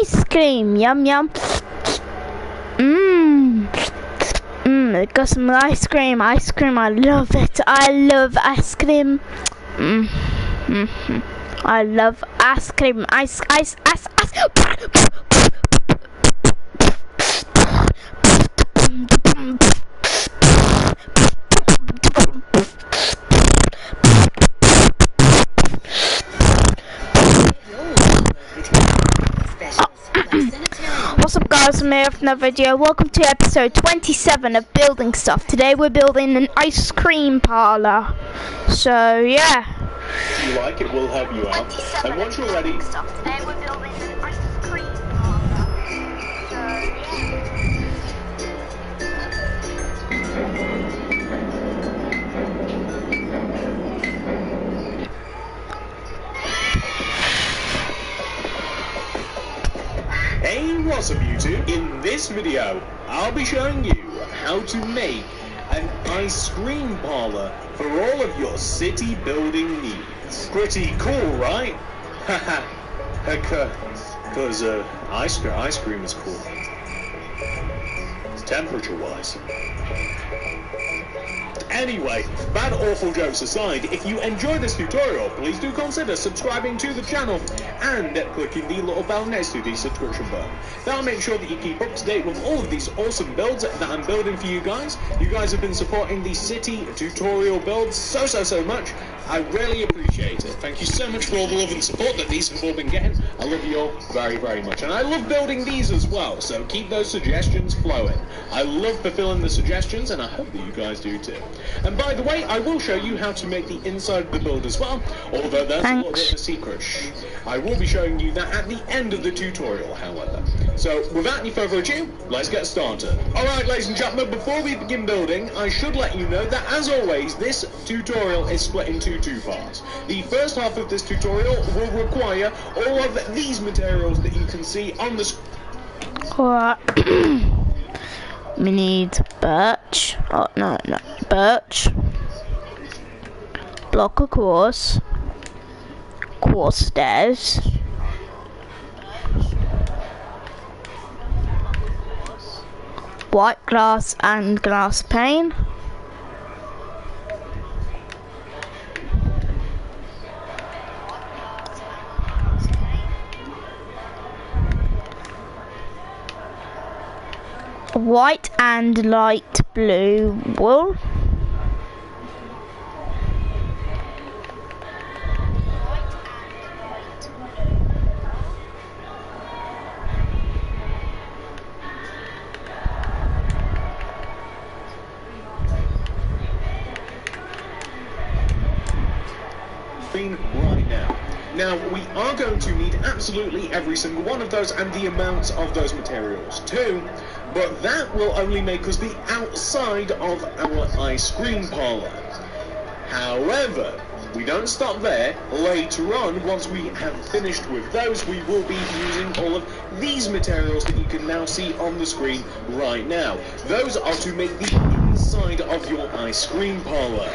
ice cream. Yum yum. Got some ice cream. Ice cream. I love it. I love ice cream. I love ice cream. Ice. What's up guys, I'm here with another video. Welcome to episode 27 of building stuff. Today we're building an ice cream parlor. So yeah. If you like it, we'll help you out. And once you're ready... Today we're building an ice cream parlor. So Hey, what's up YouTube? In this video, I'll be showing you how to make an ice cream parlor for all of your city building needs. Pretty cool, right? Haha, because ice cream is cool. Temperature-wise. Anyway, bad awful jokes aside, if you enjoy this tutorial, please do consider subscribing to the channel and clicking the little bell next to the subscription button. That'll make sure that you keep up to date with all of these awesome builds that I'm building for you guys. You guys have been supporting the city tutorial builds so much. I really appreciate it. Thank you so much for all the love and support that these have all been getting. I love you all very much. And I love building these as well, so keep those suggestions flowing. I love fulfilling the suggestions, and I hope that you guys do too. And by the way, I will show you how to make the inside of the build as well, although that's a little bit of a secret. I will be showing you that at the end of the tutorial, however. So, without any further ado, let's get started. Alright, ladies and gentlemen, before we begin building, I should let you know that, as always, this tutorial is split into two parts. The first half of this tutorial will require all of these materials that you can see on the screen. Alright. We need birch. Oh, no. Birch. Block of quartz stairs. White glass and glass pane. White and light blue wool. Right now, we are going to need absolutely every single one of those and the amounts of those materials too, but that will only make us the outside of our ice cream parlor. However, we don't stop there. Later on, once we have finished with those, we will be using all of these materials that you can now see on the screen right now. Those are to make the inside of your ice cream parlor.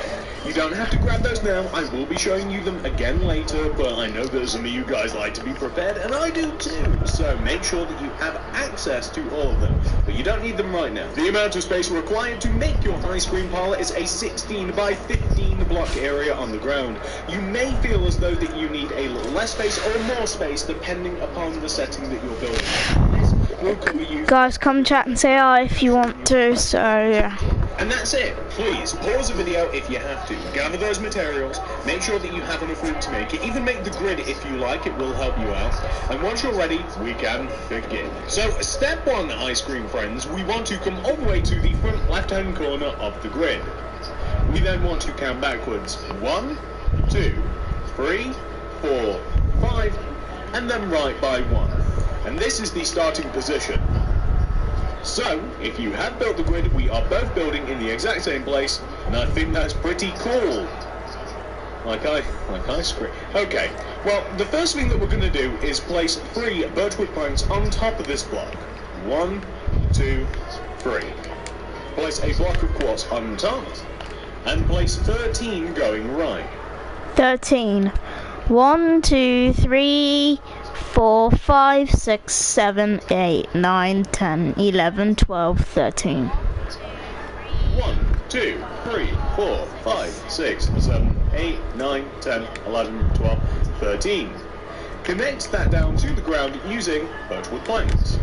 You don't have to grab those now. I will be showing you them again later, but I know that some of you guys like to be prepared, and I do too. So make sure that you have access to all of them, but you don't need them right now. The amount of space required to make your ice cream parlor is a 16 by 15 block area on the ground. You may feel as though that you need a little less space or more space depending upon the setting that you're building. This will cover you. Guys, come chat and say hi if you want to, so yeah. And that's it. Please pause the video if you have to. Gather those materials, make sure that you have enough room to make it. Even make the grid if you like, it will help you out. And once you're ready, we can begin. So, step one, ice cream friends, we want to come all the way to the front left-hand corner of the grid. We then want to count backwards. 1, 2, 3, 4, 5, and then right by 1. And this is the starting position. So, if you have built the grid, we are both building in the exact same place, and I think that's pretty cool. Like ice cream. Okay, well, the first thing that we're going to do is place 3 birchwood planks on top of this block. 1, 2, 3. Place a block of quartz on top, and place 13 going right. 13. 1, 2, 3, 4, 5, 6, 7, 8, 9, 10, 11, 12, 13. 1, 2, 3, 4, 5, 6, 7, 8, 9, 10, 11, 12, 13. Connect that down to the ground using birchwood planks.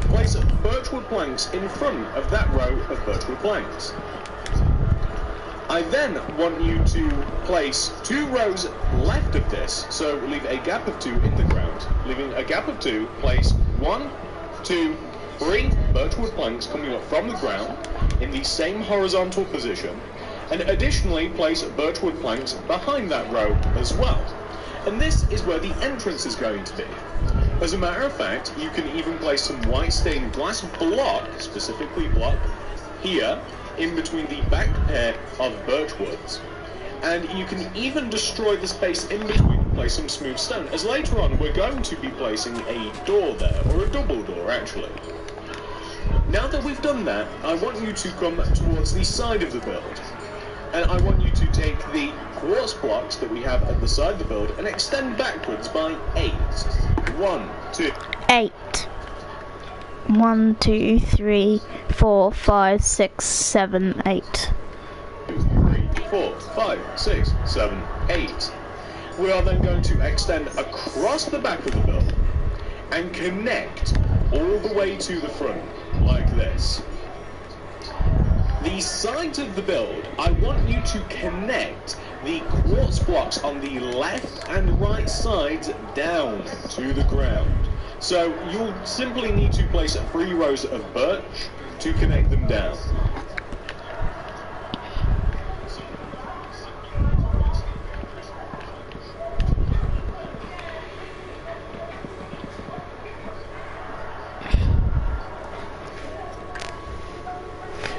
Place birchwood planks in front of that row of birchwood planks. I then want you to place 2 rows left of this, so leave a gap of 2 in the ground. Leaving a gap of 2, place 1, 2, 3 birchwood planks coming up from the ground in the same horizontal position, and additionally place birchwood planks behind that row as well. And this is where the entrance is going to be. As a matter of fact, you can even place some white stained glass block, specifically block, here in between the back pair of birchwoods, and you can even destroy the space in between and place some smooth stone, as later on we're going to be placing a door there, or a double door actually. Now that we've done that, I want you to come towards the side of the build, and I want you to take the quartz blocks that we have at the side of the build and extend backwards by 8. 1, 2, 8. 1, 2, 3, 4, 5, 6, 7, 8. 2, 3, 4, 5, 6, 7, 8. We are then going to extend across the back of the build and connect all the way to the front, like this. The sides of the build, I want you to connect the quartz blocks on the left and right sides down to the ground. So you'll simply need to place 3 rows of birch to connect them down.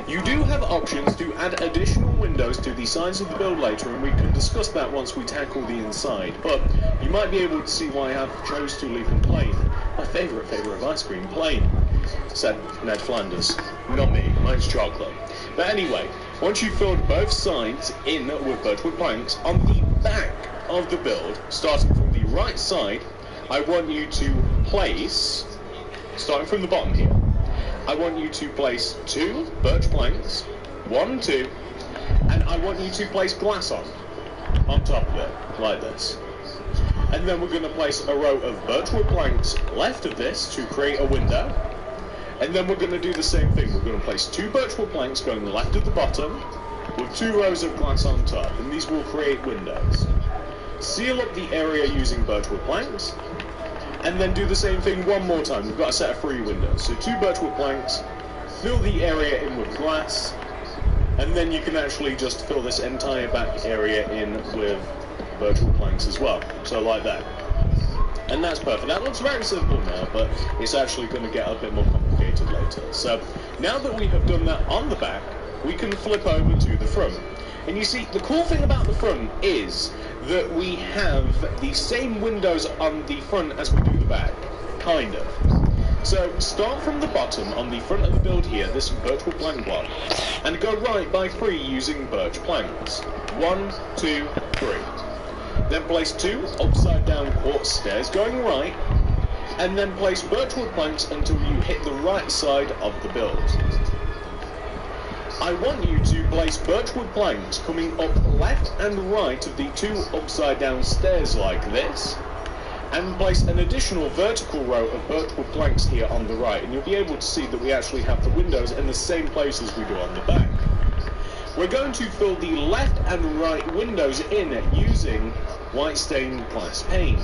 You do have options to add additional windows to the sides of the build later, and we can discuss that once we tackle the inside, but you might be able to see why I have chose to leave them plain. My favourite of ice cream, plain, said Ned Flanders. Not me, mine's chocolate. But anyway, once you've filled both sides in with birchwood planks, on the back of the build, starting from the right side, I want you to place, starting from the bottom here, I want you to place 2 birch planks, 1, 2, and I want you to place glass on top of it, like this. And then we're going to place a row of birchwood planks left of this to create a window. And then we're going to do the same thing. We're going to place 2 birchwood planks going left at the bottom with 2 rows of glass on top, and these will create windows. Seal up the area using birchwood planks, and then do the same thing one more time. We've got a set of 3 windows. So 2 birchwood planks, fill the area in with glass, and then you can actually just fill this entire back area in with birchwood planks as well. So like that. And that's perfect. That looks very simple now, but it's actually going to get a bit more complicated later. So now that we have done that on the back, we can flip over to the front. And you see, the cool thing about the front is that we have the same windows on the front as we do the back, kind of. So start from the bottom on the front of the build here, this birchwood plank block, and go right by 3 using birch planks. 1, 2, 3. Then place 2 upside down quartz stairs going right, and then place birchwood planks until you hit the right side of the build. I want you to place birchwood planks coming up left and right of the 2 upside down stairs like this, and place an additional vertical row of birchwood planks here on the right, and you'll be able to see that we actually have the windows in the same place as we do on the back. We're going to fill the left and right windows in using white stained glass pane.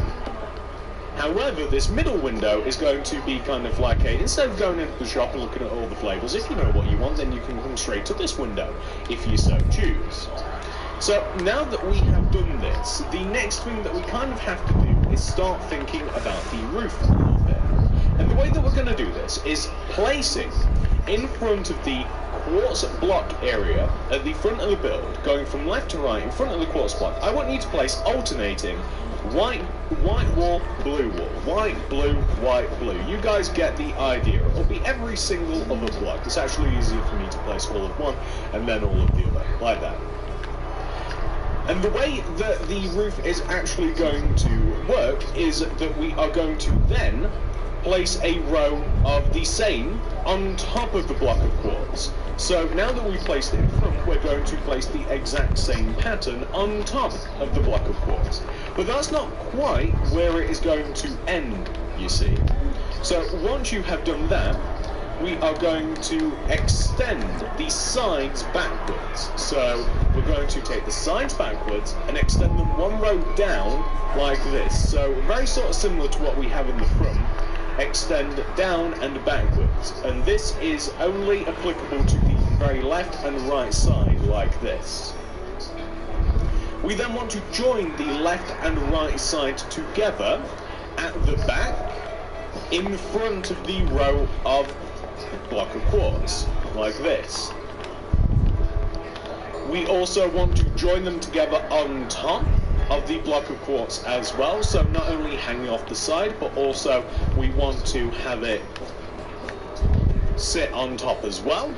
However, this middle window is going to be kind of like a, instead of going into the shop and looking at all the flavours, if you know what you want, then you can come straight to this window, if you so choose. So, now that we have done this, the next thing that we kind of have to do is start thinking about the roof a little bit. And the way that we're going to do this is placing in front of the quartz block area at the front of the build, going from left to right in front of the quartz block, I want you to place alternating white wall, blue wall, white, blue, white, blue. You guys get the idea. It'll be every single other block. It's actually easier for me to place all of one and then all of the other, like that. And the way that the roof is actually going to work is that we are going to then place a row of the same on top of the block of quartz. So now that we've placed it in front, we're going to place the exact same pattern on top of the block of quartz. But that's not quite where it is going to end, you see. So once you have done that, we are going to extend the sides backwards. So we're going to take the sides backwards and extend them one row down like this. So very sort of similar to what we have in the front. Extend down and backwards. And this is only applicable to the very left and right side like this. We then want to join the left and right side together at the back in front of the row of block of quartz, like this. We also want to join them together on top of the block of quartz as well, so not only hanging off the side, but also we want to have it sit on top as well.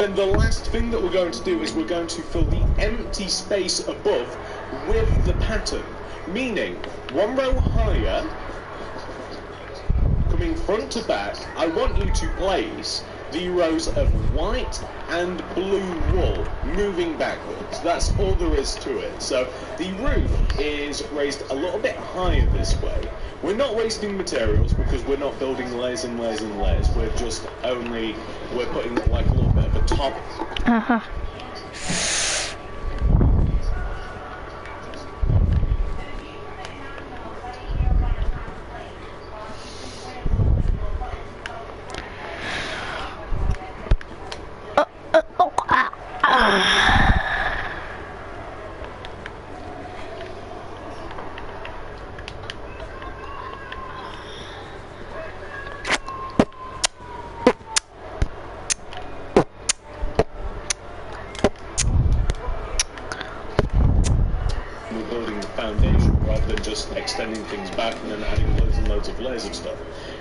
And the last thing that we're going to do is we're going to fill the empty space above with the pattern, meaning one row higher, coming front to back, I want you to place the rows of white and blue wool moving backwards. That's all there is to it. So the roof is raised a little bit higher this way. We're not wasting materials because we're not building layers and layers and layers. We're putting like a little bit of a top. Uh-huh. Just extending things back and then adding loads and loads of layers of stuff.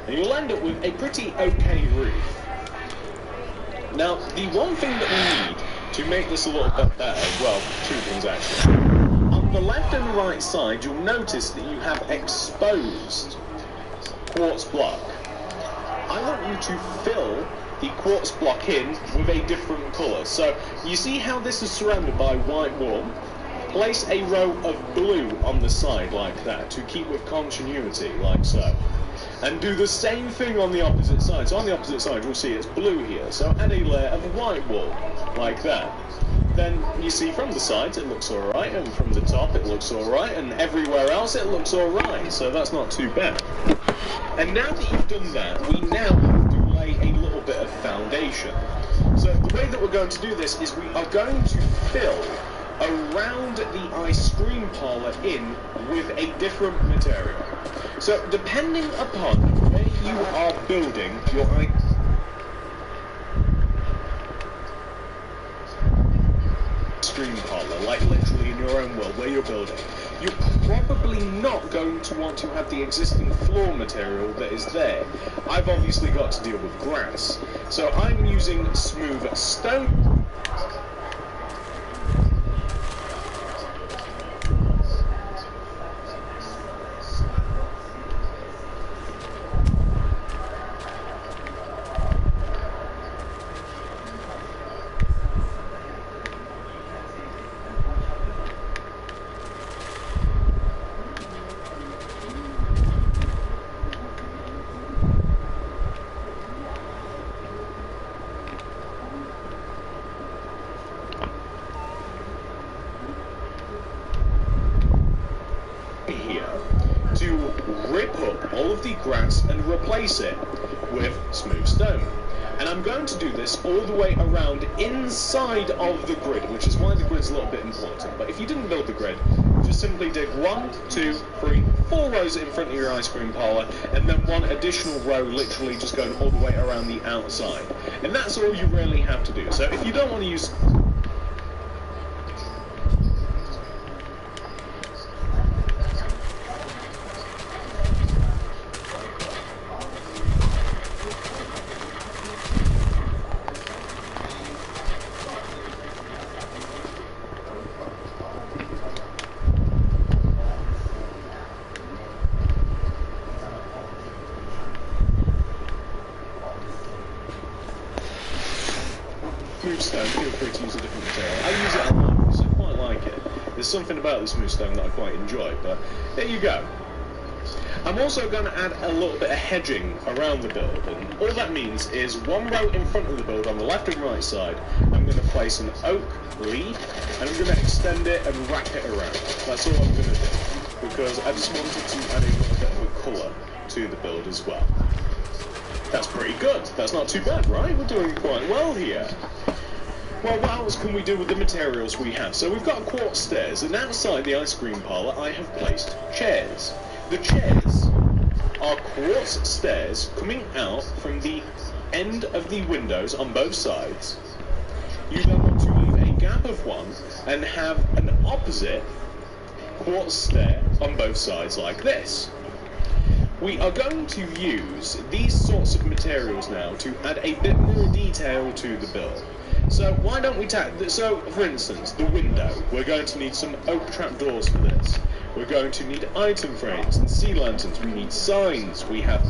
And you'll end up with a pretty okay roof. Now, the one thing that we need to make this a little bit better, well, two things actually. On the left and right side, you'll notice that you have exposed quartz block. I want you to fill the quartz block in with a different colour. So, you see how this is surrounded by white wool? Place a row of blue on the side like that to keep with continuity, like so. And do the same thing on the opposite side. So on the opposite side you'll see it's blue here, so add a layer of white wool, like that. Then you see from the sides it looks alright, and from the top it looks alright, and everywhere else it looks alright, so that's not too bad. And now that you've done that, we now have to lay a little bit of foundation. So the way that we're going to do this is we are going to fill around the ice cream parlour in with a different material. So depending upon where you are building your ice cream parlour, like literally in your own world where you're building, you're probably not going to want to have the existing floor material that is there. I've obviously got to deal with grass, so I'm using smooth stone. All of the grass and replace it with smooth stone. And I'm going to do this all the way around inside of the grid, which is why the grid's a little bit important. But if you didn't build the grid, just simply dig 1, 2, 3, 4 rows in front of your ice cream parlour, and then one additional row literally just going all the way around the outside. And that's all you really have to do. So if you don't want to use feel free to use a different material. I use it a lot because I quite like it. There's something about this smooth stone that I quite enjoy, but there you go. I'm also going to add a little bit of hedging around the build, and all that means is one row in front of the build on the left and right side, I'm going to place an oak lead, and I'm going to extend it and wrap it around. That's all I'm going to do, because I just wanted to add a little bit of a colour to the build as well. That's pretty good. That's not too bad, right? We're doing quite well here. Well, what else can we do with the materials we have? So we've got quartz stairs, and outside the ice cream parlour I have placed chairs. The chairs are quartz stairs coming out from the end of the windows on both sides. You then want to leave a gap of one and have an opposite quartz stair on both sides like this. We are going to use these sorts of materials now to add a bit more detail to the build. So why don't we so for instance, the window, we're going to need some oak trapdoors for this. We're going to need item frames and sea lanterns, we need signs, we have...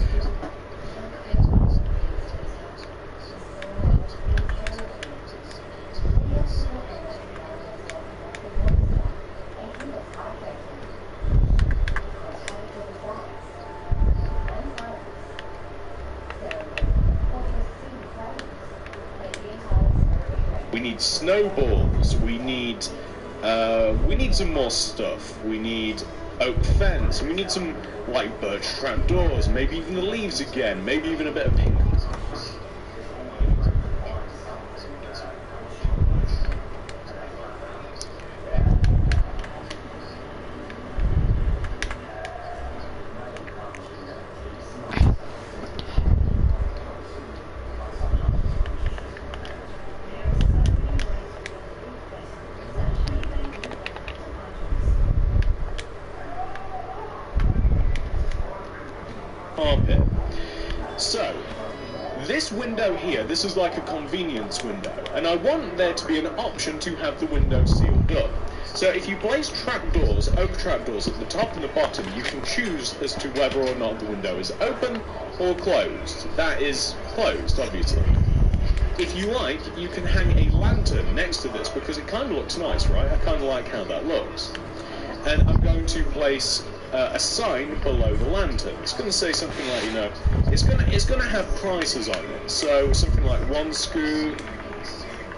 We need snowballs, we need some more stuff, we need oak fence, we need some like birch trapdoors, maybe even the leaves again, maybe even a bit of pink. Carpet. So, this window here, this is like a convenience window, and I want there to be an option to have the window sealed up. So if you place trapdoors, oak trapdoors at the top and the bottom, you can choose as to whether or not the window is open or closed. That is closed, obviously. If you like, you can hang a lantern next to this, because it kind of looks nice, right? I kind of like how that looks. And I'm going to place a sign below the lantern. It's going to say something like, you know, it's going to have prices on it. So something like 1 scoop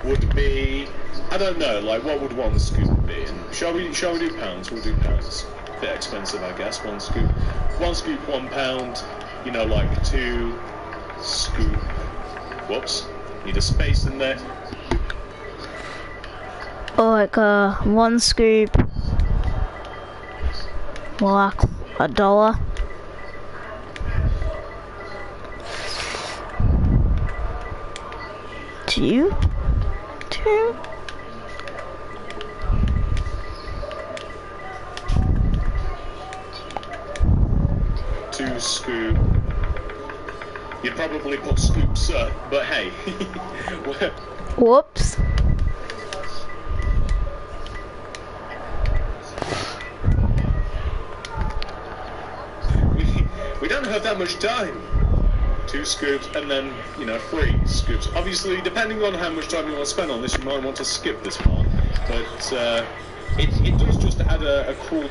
would be, I don't know, like what would 1 scoop be? And shall we do pounds? We'll do pounds. A bit expensive, I guess. 1 scoop, 1 scoop, £1. You know, like 2 scoop. Whoops, need a space in there. Or like 1 scoop. Like $1. Two. 2 scoop. You'd probably put scoops up, but hey. Whoops. We don't have that much time. 2 scoops and then, you know, 3 scoops. Obviously, depending on how much time you want to spend on this, you might want to skip this part. But it does just add a cool...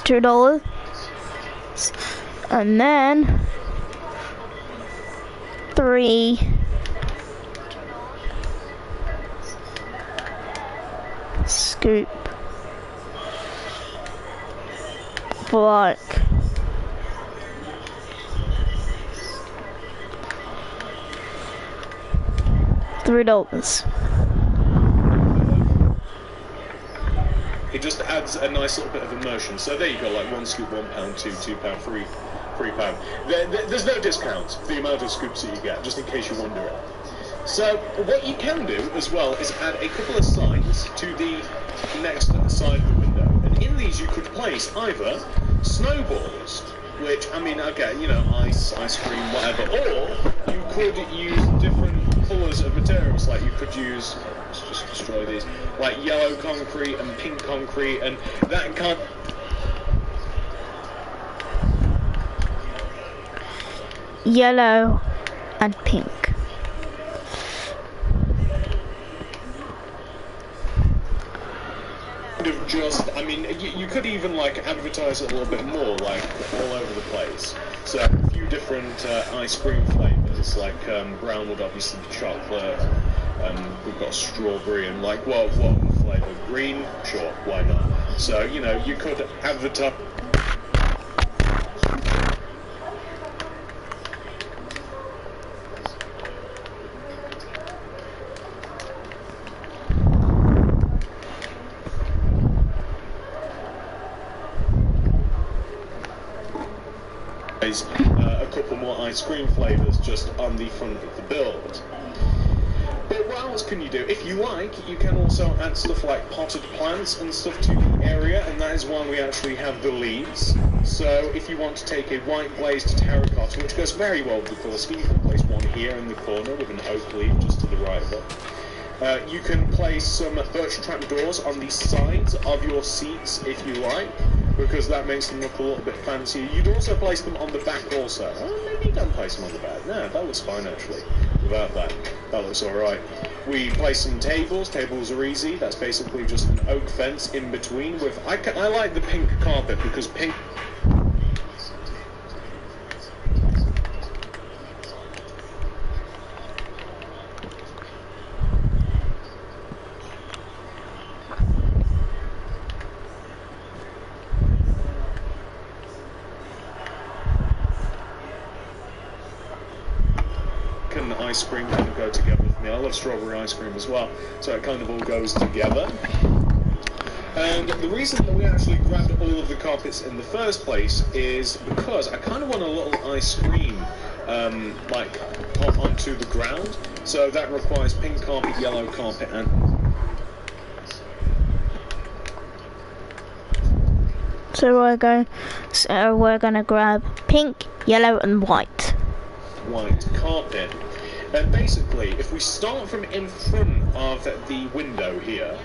$2. And then 3 scoop for like $3. It just adds a nice little bit of immersion. So there you go, like 1 scoop, £1, £2, £3, £3. There's no discount for the amount of scoops that you get, just in case you're wondering. So what you can do as well is add a couple of signs to the next side of the window, and in these you could place either snowballs, which, I mean, okay, you know, ice cream, whatever, or you could use different colours of materials, like you could use, let's just destroy these, like yellow concrete and pink concrete, and that kind of... Yellow and pink. of just, I mean, you could even like advertise it a little bit more, like all over the place. So a few different ice cream flavors, like brown would obviously be chocolate. We've got strawberry and like what flavor? Green? Sure, why not? So you know you could advertise. A couple more ice cream flavors just on the front of the build. But what else can you do? If you like, you can also add stuff like potted plants and stuff to the area, and that is why we actually have the leaves. So if you want to take a white glazed terracotta, which goes very well with the colour scheme, you can place one here in the corner with an oak leaf just to the right of it. You can place some birch trap doors on the sides of your seats if you like, because that makes them look a little bit fancier. You'd also place them on the back also. Oh, maybe you don't place them on the back. No, that looks fine actually. Without that, that looks alright. We place some tables. Tables are easy. That's basically just an oak fence in between with... I like the pink carpet because pink... ice cream kind of go together with me. I love strawberry ice cream as well, so it kind of all goes together. And the reason that we actually grabbed all of the carpets in the first place is because I kind of want a little ice cream like pop onto the ground, so that requires pink carpet, yellow carpet, and so we're gonna grab pink, yellow, and white carpet. And basically, if we start from in front of the window here,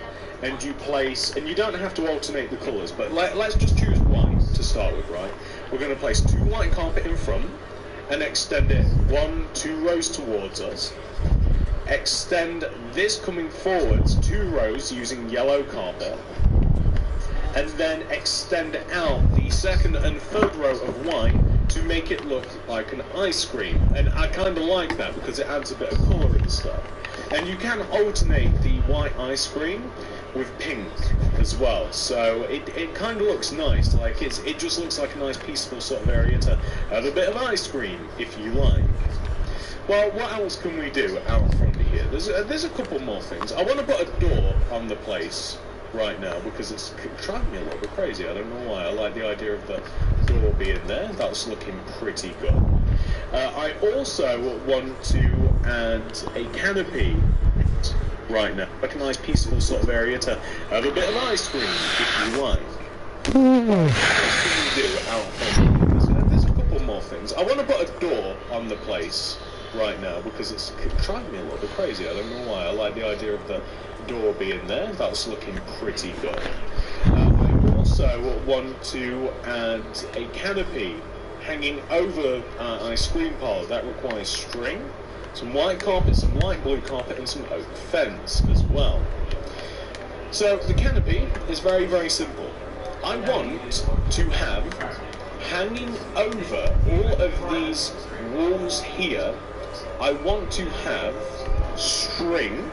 and you place, and you don't have to alternate the colours, but let's just choose white to start with, right? We're going to place 2 white carpet in front, and extend it 2 rows towards us. Extend this coming forwards 2 rows using yellow carpet, and then extend out the second and third row of white to make it look like an ice cream. And I kind of like that because it adds a bit of colour and stuff. And you can alternate the white ice cream with pink as well, so it kind of looks nice. Like it just looks like a nice peaceful sort of area to have a bit of ice cream if you like. Well, what else can we do out front of here? There's a couple more things. I want to put a door on the place right now because it's driving me a little bit crazy. I don't know why. I like the idea of the door being there. That's looking pretty good. I also want to add a canopy right now, like a nice peaceful sort of area to have a bit of ice cream if you like. What else can we do out front? There's a couple more things. I want to put a door on the place right now because it's driving me a little bit crazy. I don't know why. I like the idea of the door being there. That's looking pretty good. I also want to add a canopy hanging over ice cream parlour. That requires string, some white carpet, some light blue carpet, and some oak fence as well. So the canopy is very, very simple. I want to have hanging over all of these walls here, I want to have string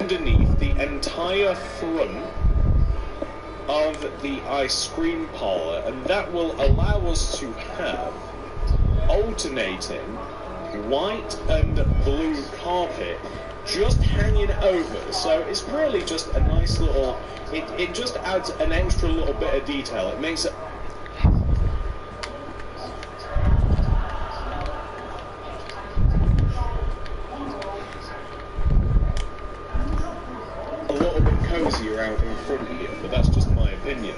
underneath the entire front of the ice cream parlour, and that will allow us to have alternating white and blue carpet just hanging over. So it's really just a nice little, it just adds an extra little bit of detail. It makes it cozier out in front here, but that's just my opinion.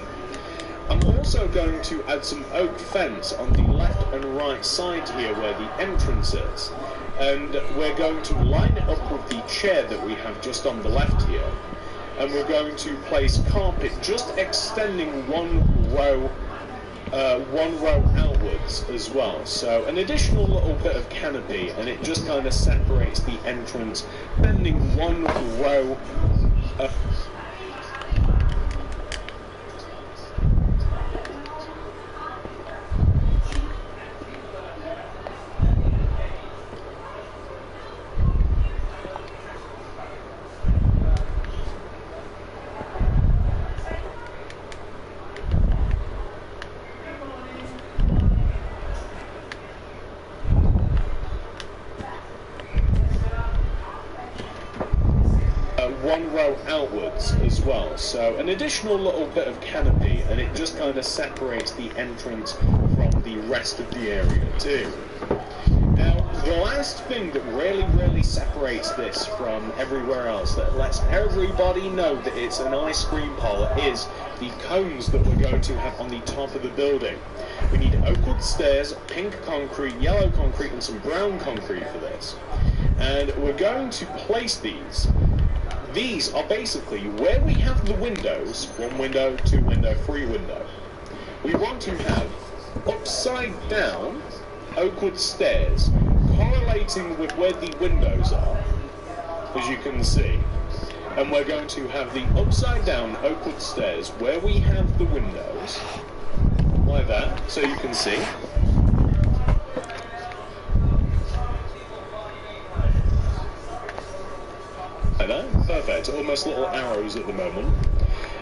I'm also we're going to add some oak fence on the left and right side here where the entrance is. And we're going to line it up with the chair that we have just on the left here. And we're going to place carpet just extending one row outwards as well. So an additional little bit of canopy, and it just kind of separates the entrance, bending one row. One row outwards as well, so an additional little bit of canopy, and it just kind of separates the entrance from the rest of the area too. Now, the last thing that really separates this from everywhere else, that lets everybody know that it's an ice cream parlor, is the cones that we're going to have on the top of the building. We need oak wood stairs, pink concrete, yellow concrete, and some brown concrete for this. And we're going to place these. These are basically where we have the windows, 1 window, 2 window, 3 window. We want to have upside down oak wood stairs correlating with where the windows are, as you can see. And we're going to have the upside down oak wood stairs where we have the windows, like that, so you can see. Perfect, almost little arrows at the moment.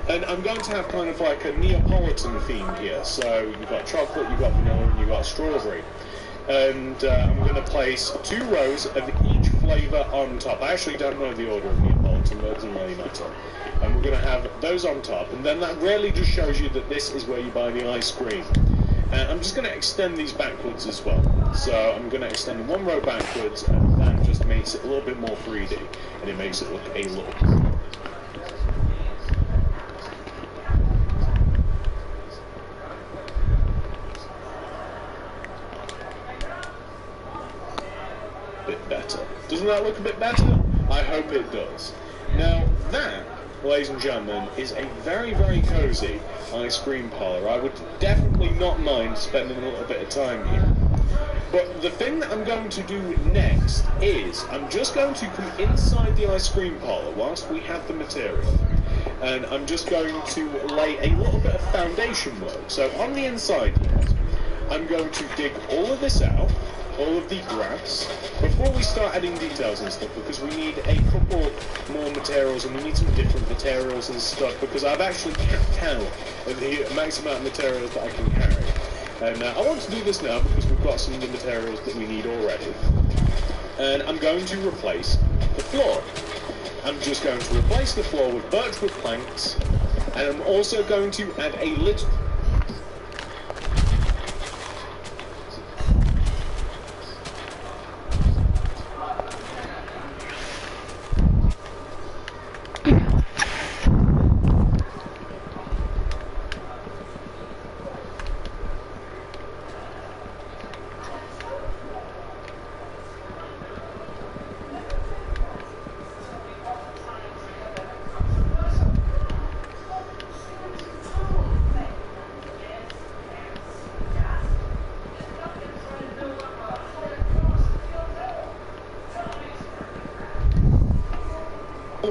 And I'm going to have kind of like a Neapolitan theme here. So you've got chocolate, you've got vanilla, and you've got strawberry. And I'm going to place 2 rows of each flavour on top. I actually don't know the order of Neapolitan, but it doesn't really matter. And we're going to have those on top. And then that really just shows you that this is where you buy the ice cream. And I'm just going to extend these backwards as well. So I'm going to extend 1 row backwards, and that just makes it a little bit more 3D, and it makes it look a little bit better. Doesn't that look a bit better? I hope it does. Now that, ladies and gentlemen, is a very cozy ice cream parlour. I would definitely not mind spending a little bit of time here. But the thing that I'm going to do next is I'm just going to come inside the ice cream parlour whilst we have the material, and I'm just going to lay a little bit of foundation work. So on the inside here, I'm going to dig all of this out, all of the grass, before we start adding details and stuff, because we need a couple more materials, and we need some different materials and stuff, because I've actually capped count of the max amount of materials that I can carry. And I want to do this now because we've got some of the materials that we need already. And I'm going to replace the floor. I'm just going to replace the floor with birchwood planks, and I'm also going to add a little...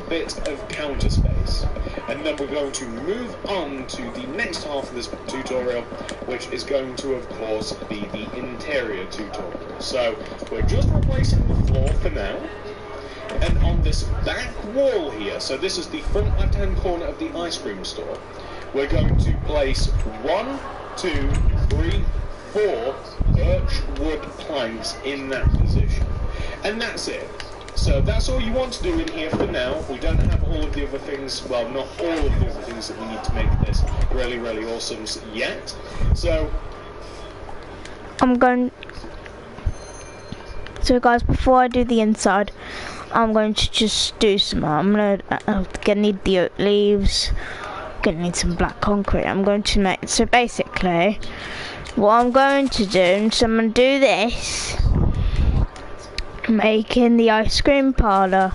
bit of counter space, and then we're going to move on to the next half of this tutorial, which is going to of course be the interior tutorial. So we're just replacing the floor for now, and on this back wall here, so this is the front left hand corner of the ice cream store, we're going to place 1, 2, 3, 4 birch wood planks in that position, and that's it. So that's all you want to do in here for now. We don't have all of the other things, well, not all of the other things that we need to make this really awesome yet. So So guys, before I do the inside, I'm going to just do some, I'm gonna need the oak leaves, gonna need some black concrete. I'm going to make, so basically what I'm going to do is I'm going to do this, making the ice cream parlour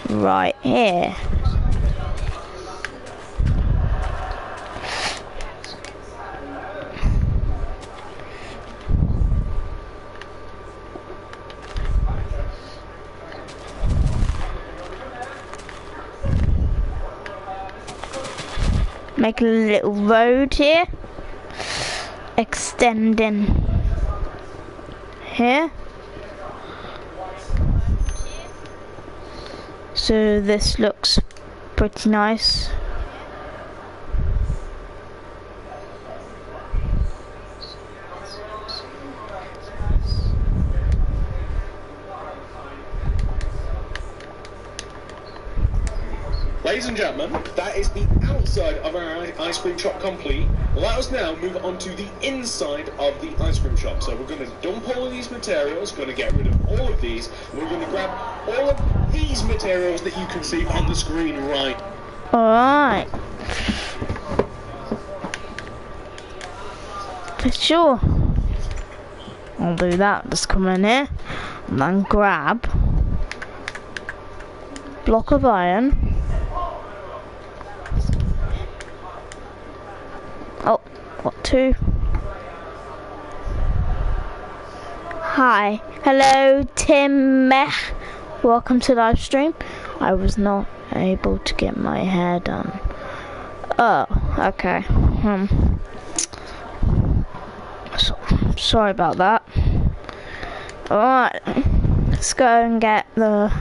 right here. Make a little road here, extending here. So this looks pretty nice. Ladies and gentlemen, that is the outside of our ice cream shop complete. Let us now move on to the inside of the ice cream shop. So we're going to dump all of these materials, going to get rid of all of these. We're going to grab all of these materials that you can see on the screen right. Alright. For sure. I'll do that. Just come in here and then grab block of iron. Oh, what two? Hi. Hello, Tim Mech. Welcome to live stream. I was not able to get my hair done. Oh, okay. So, sorry about that. Alright. Let's go and get the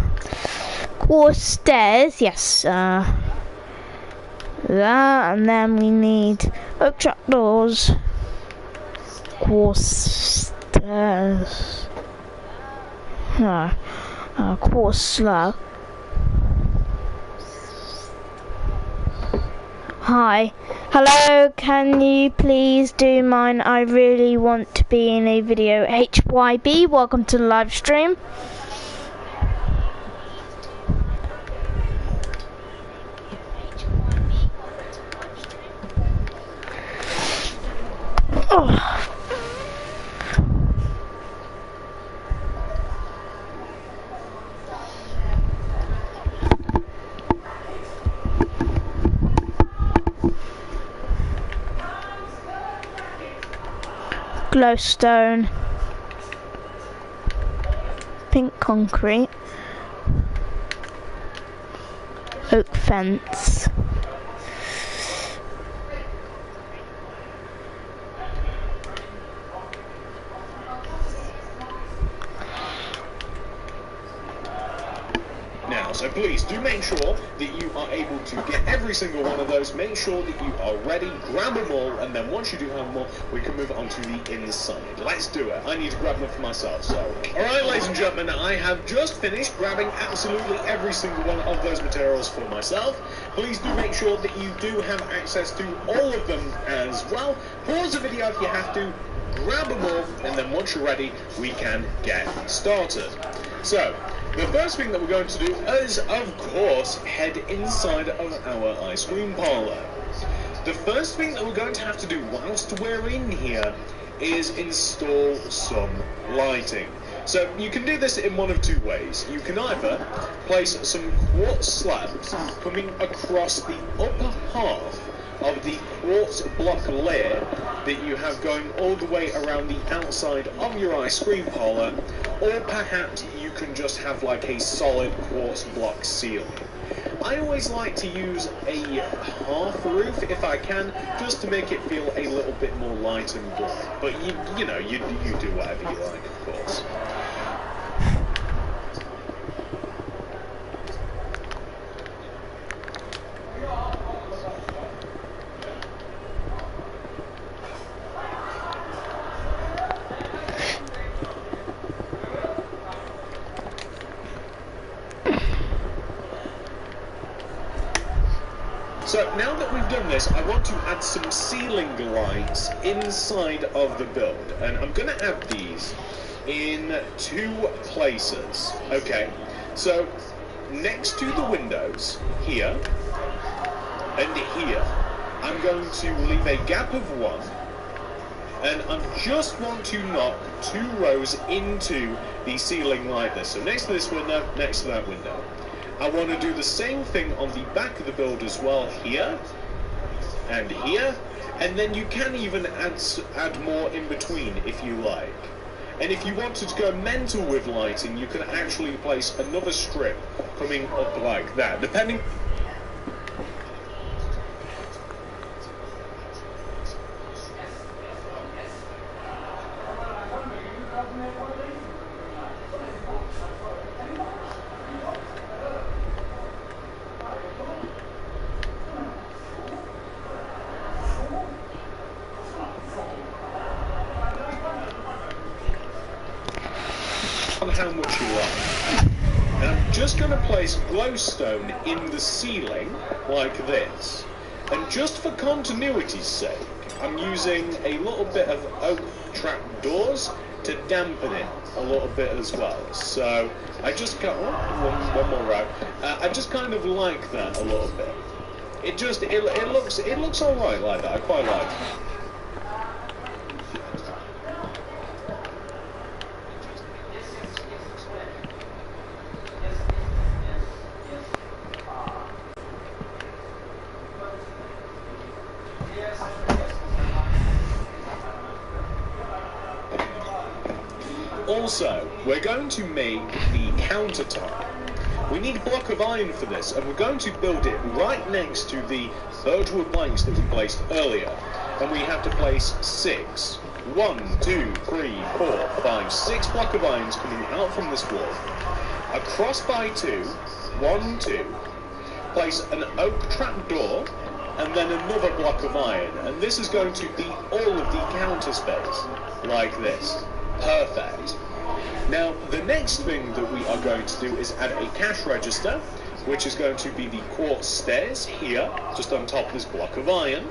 quartz stairs. Yes, that, and then we need oak trapdoors, quartz stairs, quartz slab. Hi, hello, can you please do mine? I really want to be in a video. HYB, welcome to the live stream. Glowstone, pink concrete, oak fence, Now, so please do make sure that you are able to get every single one of those. Make sure that you are ready, grab them all, and then once you do have them all, we can move on to the inside. Let's do it. I need to grab them for myself, so. Alright, ladies and gentlemen, I have just finished grabbing absolutely every single one of those materials for myself. Please do make sure that you do have access to all of them as well. Pause the video if you have to, grab them all, and then once you're ready, we can get started. So, the first thing that we're going to do is, of course, head inside of our ice cream parlour. The first thing that we're going to have to do whilst we're in here is install some lighting. So you can do this in one of two ways. You can either place some quartz slabs coming across the upper half of the quartz block layer that you have going all the way around the outside of your ice cream parlour, or perhaps you can just have like a solid quartz block ceiling. I always like to use a half roof if I can, just to make it feel a little bit more light and bright. But you know, you do whatever you like, of course. So now that we've done this, I want to add some ceiling lights inside of the build, and I'm going to add these in two places. Okay, so next to the windows here, and here. I'm going to leave a gap of 1, and I just want to knock 2 rows into the ceiling like this. So next to this window, next to that window. I want to do the same thing on the back of the build as well, here and here, and then you can even add more in between if you like. And if you wanted to go mental with lighting, you can actually place another strip coming up like that, depending. On how much you like. And I'm just going to place glowstone in the ceiling like this. And just for continuity's sake, I'm using a little bit of oak trap doors to dampen it a little bit as well. So I just got one more row. I just kind of like that a little bit. It looks alright like that. I quite like it. Also, we're going to make the countertop. We need a block of iron for this, and we're going to build it right next to the birchwood planks that we placed earlier. And we have to place 6. 1, 2, 3, 4, 5, 6 block of irons coming out from this wall. Across by 2, 1, 2. Place an oak trap door, and then another block of iron. And this is going to be all of the counter space, like this. Perfect. Now, the next thing that we are going to do is add a cash register, which is going to be the quartz stairs here, just on top of this block of iron.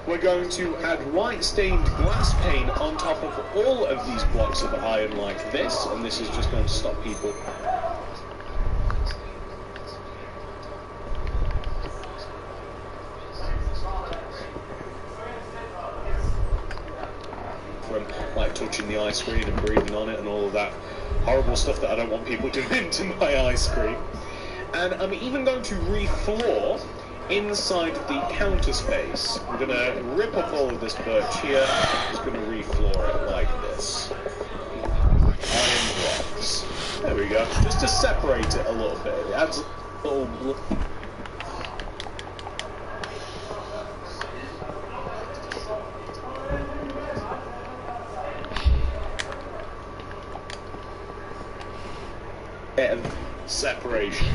We're going to add white stained glass pane on top of all of these blocks of iron like this, and this is just going to stop people from like touching the ice screen and breathing on it and all of that horrible stuff that I don't want people doing to my ice cream. And I'm even going to refloor inside the counter space. I'm going to rip up all of this birch here, just going to refloor it like this. Iron blocks. There we go. Just to separate it a little bit. It adds a little... separation.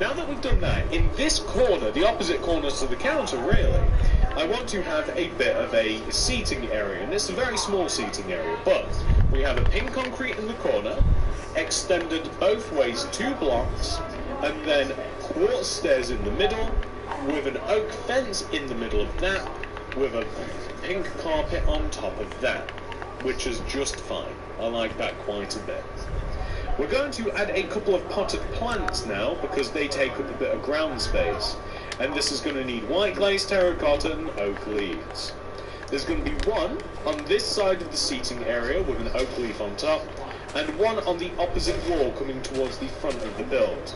Now that we've done that, in this corner, the opposite corner to the counter really, I want to have a bit of a seating area, and it's a very small seating area, but we have a pink concrete in the corner, extended both ways 2 blocks, and then quartz stairs in the middle, with an oak fence in the middle of that, with a pink carpet on top of that, which is just fine. I like that quite a bit. We're going to add a couple of potted plants now, because they take up a bit of ground space. And this is going to need white glazed terracotta and oak leaves. There's going to be one on this side of the seating area with an oak leaf on top, and one on the opposite wall coming towards the front of the build.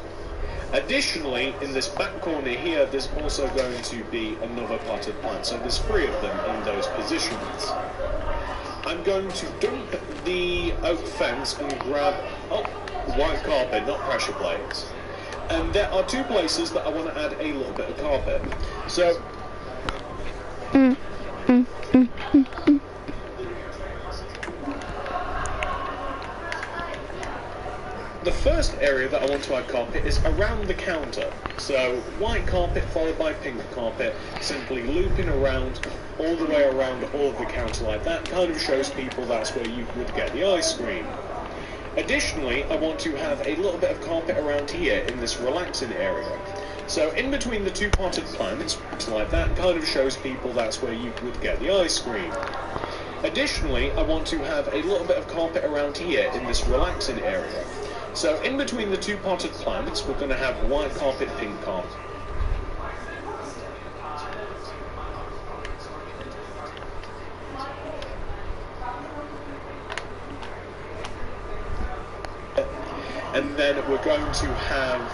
Additionally, in this back corner here, there's also going to be another potted plant, so there's 3 of them in those positions. I'm going to dump the oak fence and grab, white carpet, not pressure plates. And there are 2 places that I want to add a little bit of carpet. So, the first area that I want to add carpet is around the counter. So, white carpet followed by pink carpet, simply looping around all the way around all of the counter like that, kind of shows people that's where you would get the ice cream. Additionally, I want to have a little bit of carpet around here in this relaxing area. So in between the 2 potted plants, like that, kind of shows people that's where you would get the ice cream. Additionally, I want to have a little bit of carpet around here in this relaxing area. So in between the 2 potted plants, we're going to have white carpet, pink carpet. and then we're going to have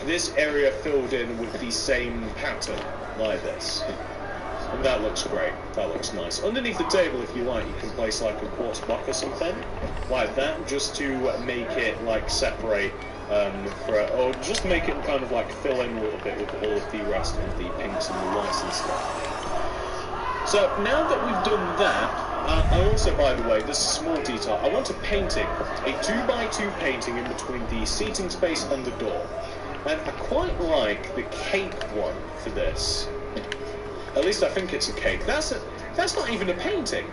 this area filled in with the same pattern, like this. And that looks great, that looks nice. Underneath the table, if you like, you can place like a quartz block or something, like that, just to make it like separate, or just make it kind of like fill in a little bit with all of the rest of the pinks and the whites and stuff. So now that we've done that, I also, by the way, this is a small detail, I want a painting, a 2x2 painting in between the seating space and the door. And I quite like the cape one for this. At least I think it's a cape. That's not even a painting.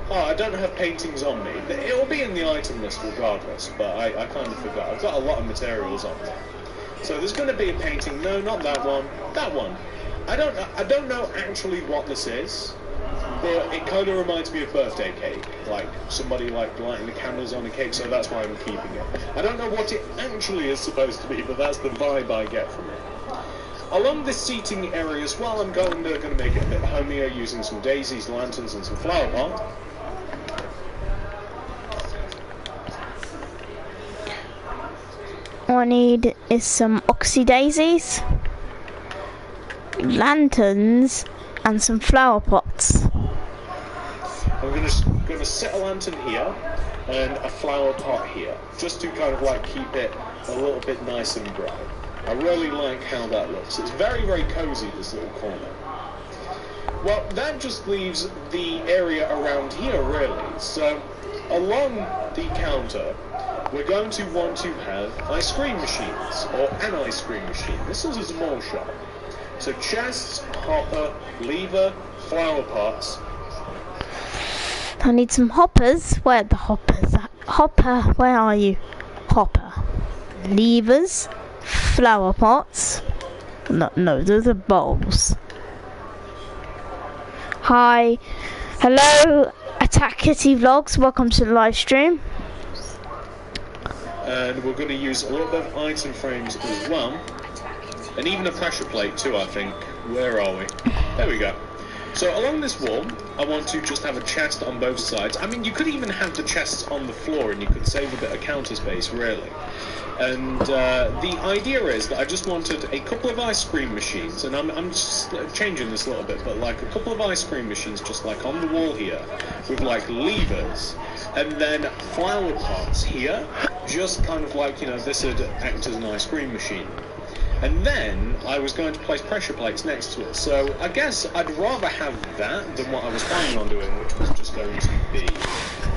Oh, I don't have paintings on me. It'll be in the item list regardless, but I kind of forgot. I've got a lot of materials on me. So there's going to be a painting. No, not that one. That one. I don't know actually what this is, but it kind of reminds me of birthday cake. Like somebody like lighting the candles on a cake, so that's why I'm keeping it. I don't know what it actually is supposed to be, but that's the vibe I get from it. Along this seating area as well, I'm going to make it a bit homier using some daisies, lanterns and some flower pot. All I need is some oxy daisies, lanterns and some flower pots. I'm going to set a lantern here and a flower pot here, just to kind of like keep it a little bit nice and bright. I really like how that looks. It's very, very cozy, this little corner. Well, that just leaves the area around here, really. So, along the counter, we're going to want to have ice cream machines, or an ice cream machine. This is a small shop. So, chests, hopper, lever, flower pots. I need some hoppers. Where are the hoppers? Hopper, where are you? Hopper. Levers. Flower pots. No, those are bowls. Hi. Hello, Attack Kitty Vlogs. Welcome to the live stream. And we're going to use a little bit of item frames as well. And even a pressure plate too, I think. Where are we? There we go. So along this wall, I want to just have a chest on both sides. I mean, you could even have the chests on the floor and you could save a bit of counter space, really. And the idea is that I just wanted a couple of ice cream machines, and I'm just changing this a little bit, but like a couple of ice cream machines just like on the wall here, with like levers, and then flower pots here, just kind of like, you know, this would act as an ice cream machine. And then I was going to place pressure plates next to it, so I guess I'd rather have that than what I was planning on doing, which was just going to be,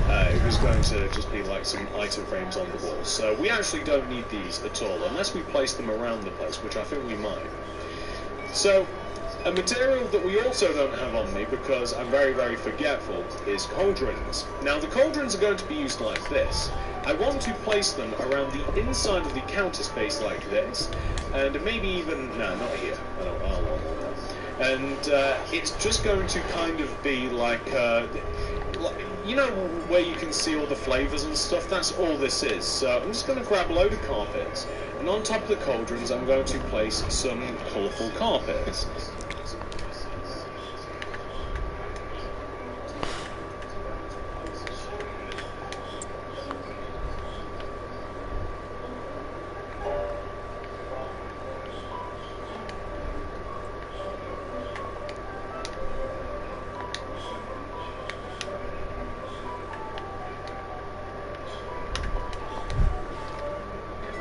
it was going to just be like some item frames on the wall. So we actually don't need these at all, unless we place them around the place, which I think we might. So, a material that we also don't have on me, because I'm very, very forgetful, is cauldrons. Now, the cauldrons are going to be used like this. I want to place them around the inside of the counter space like this, and maybe even, no, not here, I don't want that. And it's just going to kind of be like, you know where you can see all the flavours and stuff? That's all this is. So I'm just going to grab a load of carpets, and on top of the cauldrons I'm going to place some colourful carpets.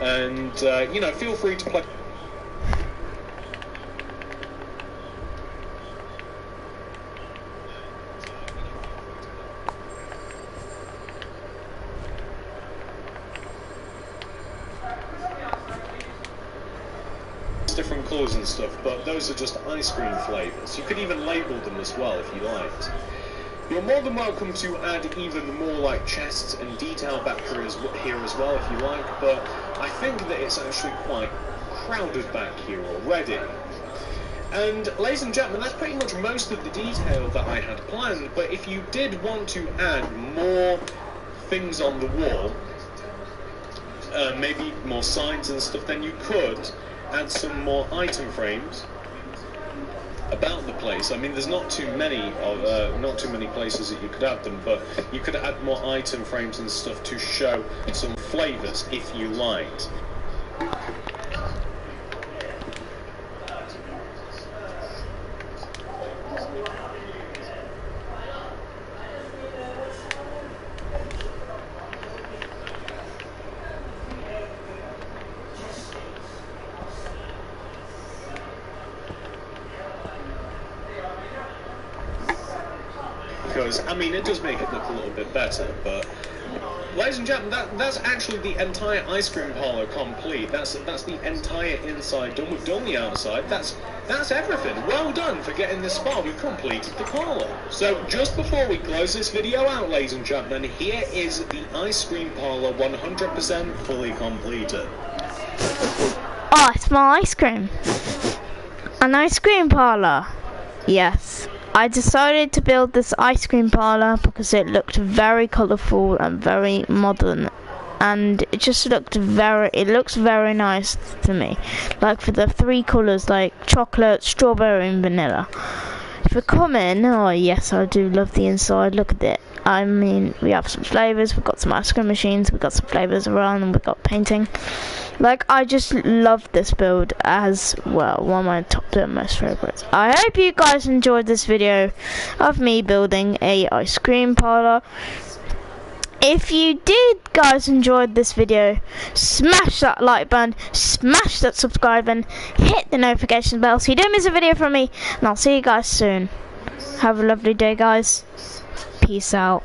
And, you know, feel free to play. Different colours and stuff, but those are just ice cream flavours. You could even label them as well if you liked. You're more than welcome to add even more like chests and detail back here as well if you like, but I think that it's actually quite crowded back here already. And ladies and gentlemen, that's pretty much most of the detail that I had planned, but if you did want to add more things on the wall, maybe more signs and stuff, then you could add some more item frames about the place. place. I mean, there's not too many places that you could add them, but you could add more item frames and stuff to show some flavours if you liked. Because, I mean, it does make it look a little bit better, but ladies and gentlemen, that's actually the entire ice cream parlour complete. That's the entire inside done. We've done the outside. That's everything. Well done for getting this far. We've completed the parlour. So just before we close this video out, ladies and gentlemen, here is the ice cream parlour 100% fully completed. Oh, it's my ice cream. An ice cream parlour. Yes. I decided to build this ice cream parlour because it looked very colourful and very modern, and it just looks very nice to me. Like for the three colours, like chocolate, strawberry and vanilla. If you come in, oh yes, I do love the inside. Look at it. I mean, we have some flavours, we've got some ice cream machines, we've got some flavours around, and we've got painting. Like, I just love this build as well, one of my top 10 most favourites. I hope you guys enjoyed this video of me building a ice cream parlour. If you did, guys, enjoyed this video, smash that like button, smash that subscribe button, hit the notification bell so you don't miss a video from me, and I'll see you guys soon. Have a lovely day, guys. Peace out.